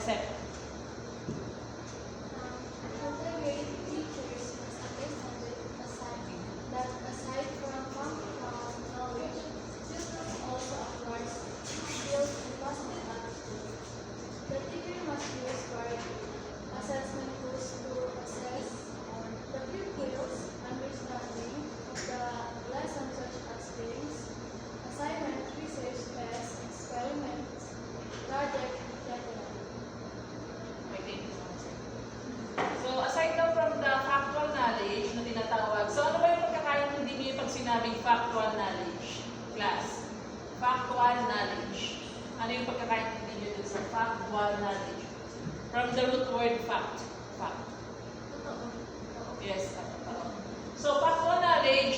Joseph. Integrated teachers must understand that aside from practical knowledge, students also acquire skills and positive attitude. The teacher must use variety assessment tools to assess the pupils' understanding of the lesson such as games, assignments, research tests, experiments, project, etc. Okay, thank you so much, sir. So, aside daw from the factual knowledge na tinatawag, so ano ba yung pagkakaintindi niyo pag sinabing factual knowledge? Class. Factual knowledge. Ano yung pagkakaintindi niyo dun sa factual knowledge? From the root word fact. Fact. Yes, totoo. So, factual knowledge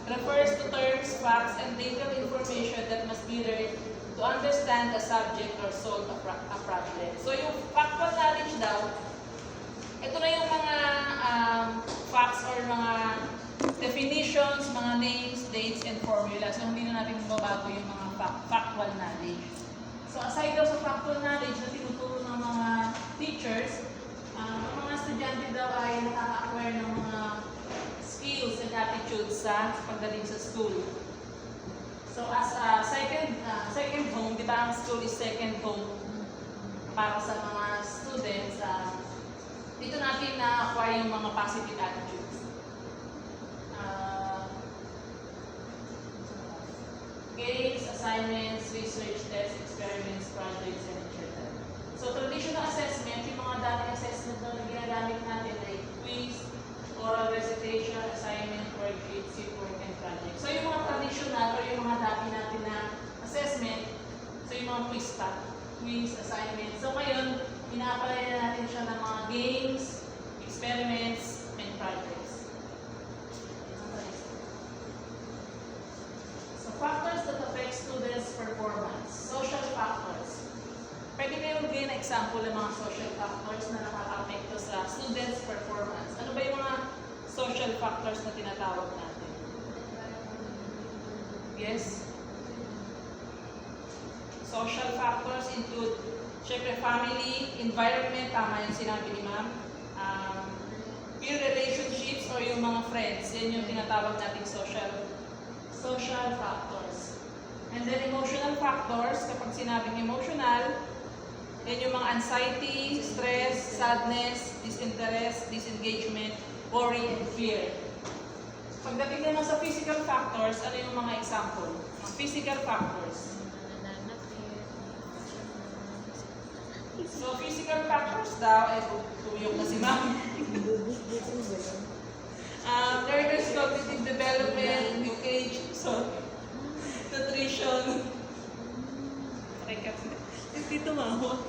refers to terms, facts, and detailed information that must be learned to understand the subject or solve a problem. So, yung factual knowledge daw, ito na yung mga facts or mga definitions, mga names, dates, and formulas. So, hindi na natin mababago yung mga factual knowledge. So, aside daw sa factual knowledge na tinuturo ng mga teachers, ang mga estudyante daw ay nakaka-acquire ng mga skills and attitudes sa pagdating sa school. So, as a second home, di ba ang school is second home para sa mga students, dito natin na-acquire yung mga positive attitudes. Games, assignments, research tests, experiments, projects, and etc. So, traditional assessment, yung mga dating assessment na ginagamit natin ay quiz, oral recitation, assignment, worksheets, report, and project. So, yung mga traditional or yung mga dati natin na assessment, so yung mga quiz, assignment. So, ngayon, ina-apply na natin siya ng mga games, experiments, and projects. So, factors that affect students' performance. Social factors. Pwede kayo magbigay na example ng mga social factors na nakaka-apekto sa students' performance. Ano ba yung mga social factors na tinatawag natin? Yes? Social factors include, syempre, family, environment, tama yung sinabi ni ma'am. Peer relationships or yung mga friends, yan yung tinatawag nating social factors. And then emotional factors, kapag sinabing emotional, yan yung mga anxiety, stress, sadness, disinterest, disengagement, worry, and fear. Pagdating naman sa physical factors, ano yung mga example? Mga physical factors. So, physical factors daw, ay tuyok na si ma'am. Learners' cognitive development, new age, so, nutrition. Dito maho.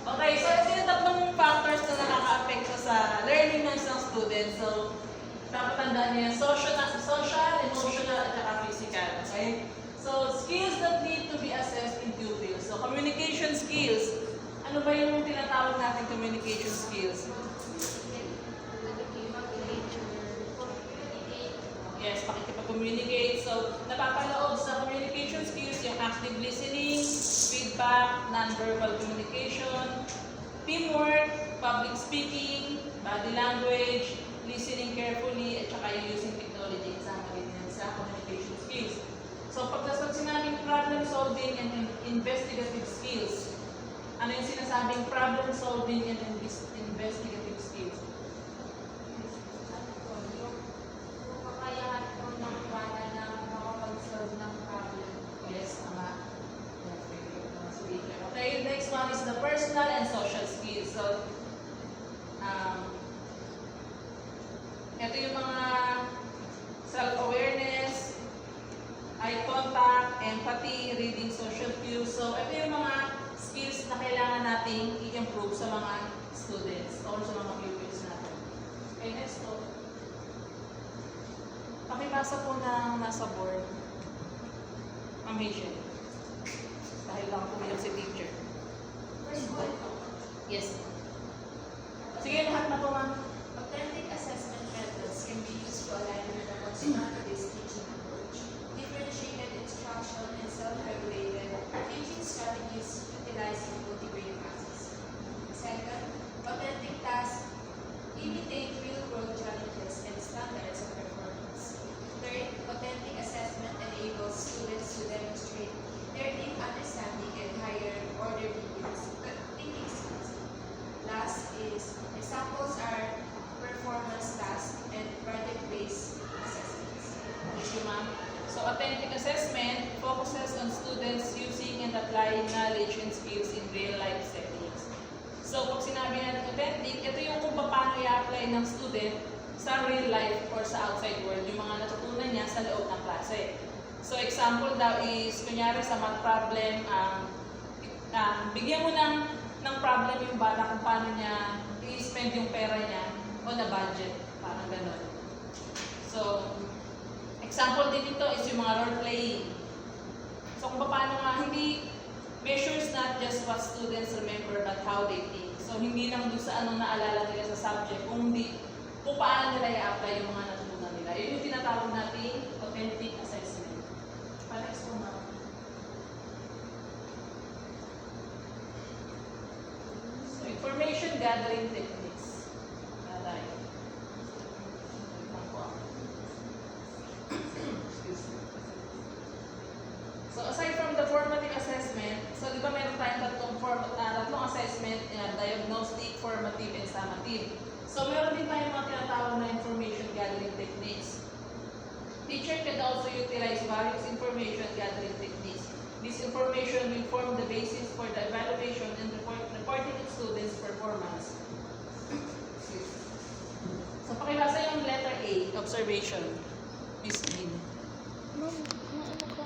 Okay, so ito yung tatlong factors na nakaka-apekto sa learning ng isang student. So, dapat tandaan niyo yung social, emotional, at saka physical. Okay? So, skills that need to be assessed in pupils. So, communication skills. Ano ba yung tinatawag natin communication skills? Yes, pakikipag-communicate. So, napapaloob sa communication skills yung active listening, feedback, non-verbal communication, teamwork, public speaking, body language, listening carefully, at saka yung using technology. Kasama rin yan sa communication skills. So, pag sinabing problem solving and investigative skills, ano yung sinasabing problem solving and investigative skills? Yes, tama. Okay, next one is the personal and social skills. So, ito yung mga self-awareness, eye contact, empathy, reading social cues. So, ito yung mga skills na kailangan nating i-improve sa mga students or sa mga pupils natin. Okay, next po. Pakibasa po ng nasa board. Ma'am Hazel. Dahil lang pumiyak si teacher. Yes. Sige, lahat na po, ma'am. Authentic assessment methods can be used to align with the Montessori-based teaching approach. Differentiated instruction and self-regulated teaching strategies authentic assessment focuses on students using and applying knowledge and skills in real-life settings. So, pag sinabi natin authentic, ito yung kung paano i-apply ng student sa real life or sa outside world, yung mga natutunan niya sa loob ng klase. So, example daw is, kunyari sa math problem, bigyan mo ng problem yung bata kung paano niya i-spend yung pera niya on a budget, parang gano'n. So, example din ito is yung mga role-playing. So, kung paano nga, hindi measures not just what students remember but how they think. So, hindi lang doon sa anong naalala nila sa subject, kung paano nila i-apply yung mga natutunan nila. Yun yung tinatawag nating authentic assessment. Next po, ma'am. So, information gathering techniques. Alay. So, aside from the formative assessment, so di ba meron tayong tatlong assessment, diagnostic, formative, and summative. So, meron din tayong mga tinatawag na information gathering techniques. Teacher can also utilize various information gathering techniques. This information will form the basis for the evaluation and reporting of students' performance. So, pakibasa yung letter A, observation. Miss Dean.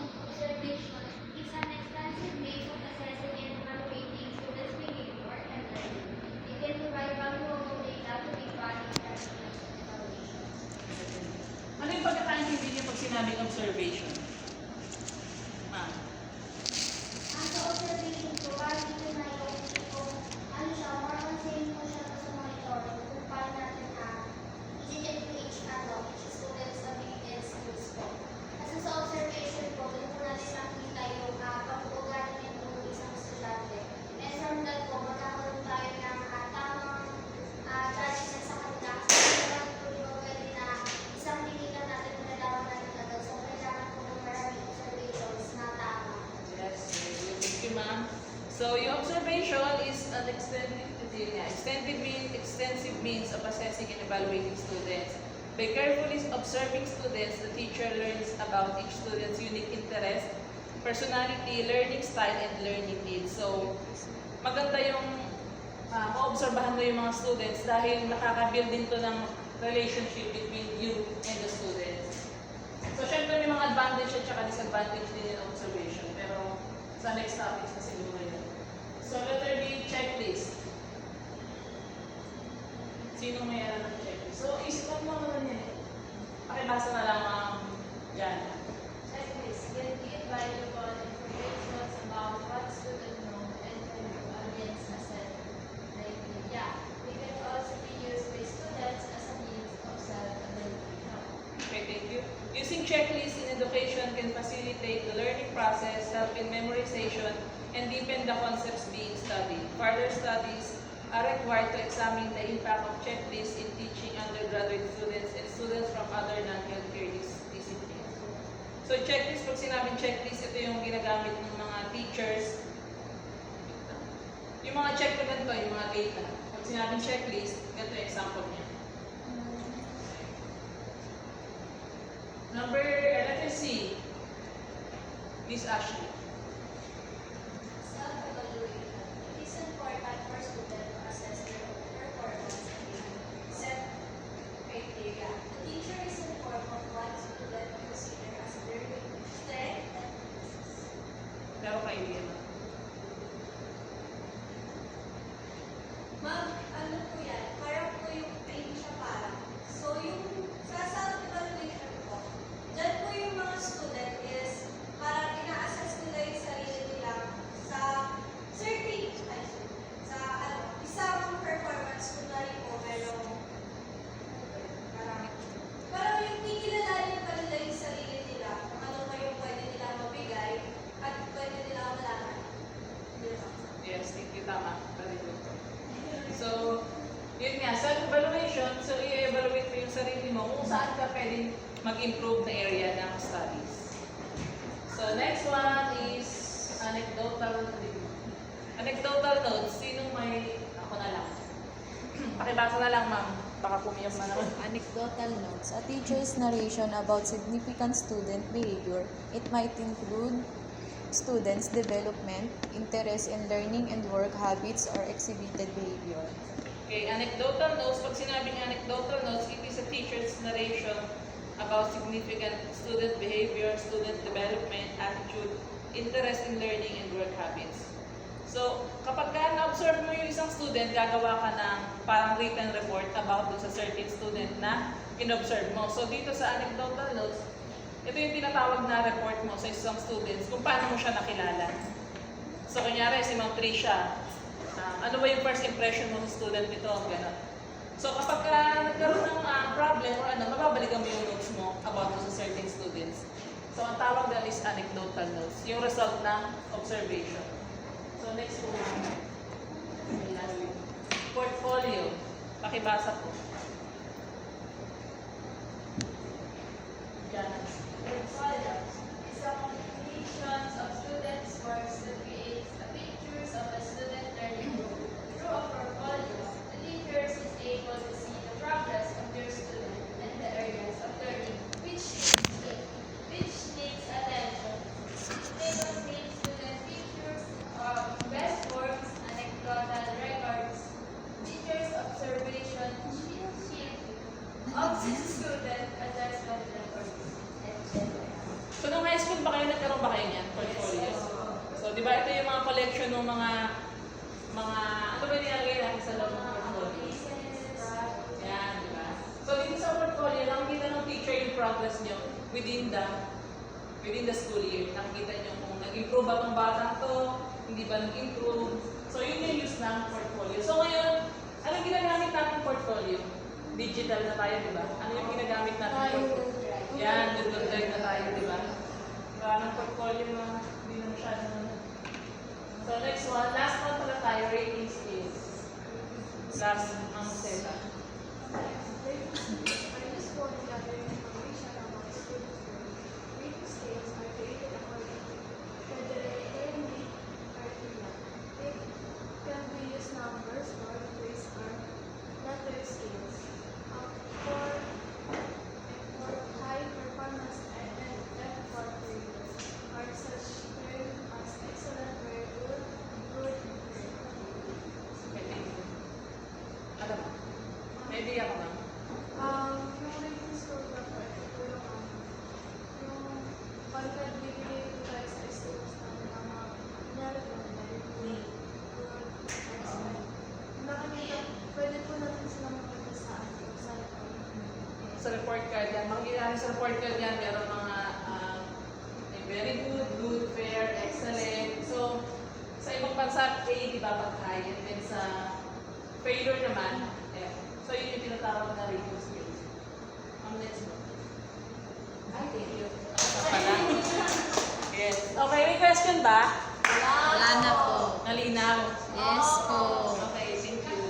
Observation is an extensive means of assessing and evaluating students' behavior and learning. It can provide valuable data to be valued as evaluation. Ano yung pagkakaintindi niyo pag sinabing observation? Ma'am. Ang sa observation ko, parang ito na yung kung ano siya, more on same po siya sa monitoring kung paano natin i-check to each student's ability and skills po. Kasi sa observation po, doon po natin nakita yung pag-uugali ng isang estudyante. And from that po, magkakaroon tayo ng tamang judgment sa kanila. Kasi parang po di ba pwede na isang tinigan natin malalaman natin agad. So, kailangan po ng maraming observations na tama. Yes, thank you, ma'am. So, yung observation is an extensive means of assessing and evaluating students. By carefully observing students, the teacher learns about each student's unique interest, personality, learning style, and learning needs. So, maganda yung maobserbahan mo yung mga students dahil nakaka-build din to ng relationship between you and the students. So, syempre may mga advantage at saka disadvantage din yung observation. Pero, sa next topic na siguro yun. So, letter B, checklist. Sino may alam ng checklist? So, isip mo naman yan eh. Pakibasa na lang dyan. Checklist can give valuable information about what students know and can audience assess. They can also be used by students as a means of self-evaluation. Okay, thank you. Using checklists in education can facilitate the learning process, help in memorization, and deepen the concepts being studied. Further studies are required to examine the impact of checklists in teaching undergraduate students and students from other non-healthcare disciplines. So, checklist, pag sinabing checklist, ito yung ginagamit ng mga teachers. Yung mga check na ganito, yung mga data. Pag sinabing checklist, ganito yung example niya. Letter C, Miss Ashley. Self-evaluation. It is important for students to assess their own performance and set criteria. The teacher is informed of what students consider as their strength and weaknesses. Pero kayo yan. Ma'am, ano po yan? Parang po yung pin siya parang. So yung sa self-evaluation po, dyan po yung mga student is parang ina-assess nila yung sarili nila sa certain, sa isang performance kunwari po, merong parang yung kikilalanin pa nila yung sarili nila kung ano pa yung pwede nila mabigay at pwede nila malaman. Di ba? Yes, thank you. Tama. Very good. So, yun nga, self-evaluation. So, i-evaluate mo yung sarili mo kung saan ka pwedeng mag-improve na area ng studies. So, next one is anecdotal notes. Sinong may... Ako na lang. Pakibasa na lang, ma'am. Baka pumiyak na naman. Anecdotal notes. A teacher's narration about significant student behavior. It might include students' development, interest in learning and work habits, or exhibited behavior. Okay, anecdotal notes. Pag sinabing anecdotal notes, it is a teacher's narration about significant student behavior, student development, attitude, interest in learning, and work habits. So, kapag na-observe mo yung isang student, gagawa ka ng parang written report about dun sa certain student na in-observe mo. So, dito sa anecdotal notes, ito yung tinatawag na report mo sa isang students kung paano mo siya nakilala. So, kunyari, si Ma'am Tricia, ano ba yung first impression mo sa student nito? Gano'n. So, kapag nagkaroon ng problem or mababalikan mo yung notes mo about dun sa certain students. So, ang tawag dyan is anecdotal notes, yung result ng observation. So, next po. Portfolio. Pakibasa po. Portfolio is a compilation of students' works that creates a pictures of a student learning group. Through a portfolio, the teachers is able to see the progress of their student and the areas of learning which needs attention. They contain student pictures of best works, anecdotal records, teachers' observation sheet of the student assessment records, etc. So, nung high school ba kayo, nagkaroon ba kayo niyan? Portfolios? So, di ba ito yung mga collection ng mga ano ba nilagay natin sa loob ng portfolio? Yan, di ba? So, dito sa portfolio, nakikita ng teacher yung progress nyo within the school year. Nakikita nyo kung nag-improve ba itong batang to, hindi ba nag-improve. So, yun yung use ng portfolio. So, ngayon, anong ginagamit natin portfolio? Digital na tayo, di ba? Ano yung ginagamit natin portfolio? Yan, Google Drive na tayo, di ba? Parang portfolio na hindi na masyadong. So, next one. Last one pala tayo, rating scales. Last, ang seta. Alam mo? May idea ka ba? Yung rating score na po, ito yung pagkat bibigay ko tayo sa students namin ang mga kunyari po, very good, excellent. Nakakita, pwede po natin sila makita sa report. Sa report card yan. Mangyayari sa report card yan, meron mga very good, good, fair, excellent. So, sa ibang bansa, A, di ba, pag high. And then sa failure naman, F. So, yun yung tinatawag na rating scales. Next one. Ay, thank you. Asa pala? Yes. Okay, may question ba? Wala na po. Nalinaw? Yes po. Okay, thank you.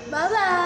Bye-bye!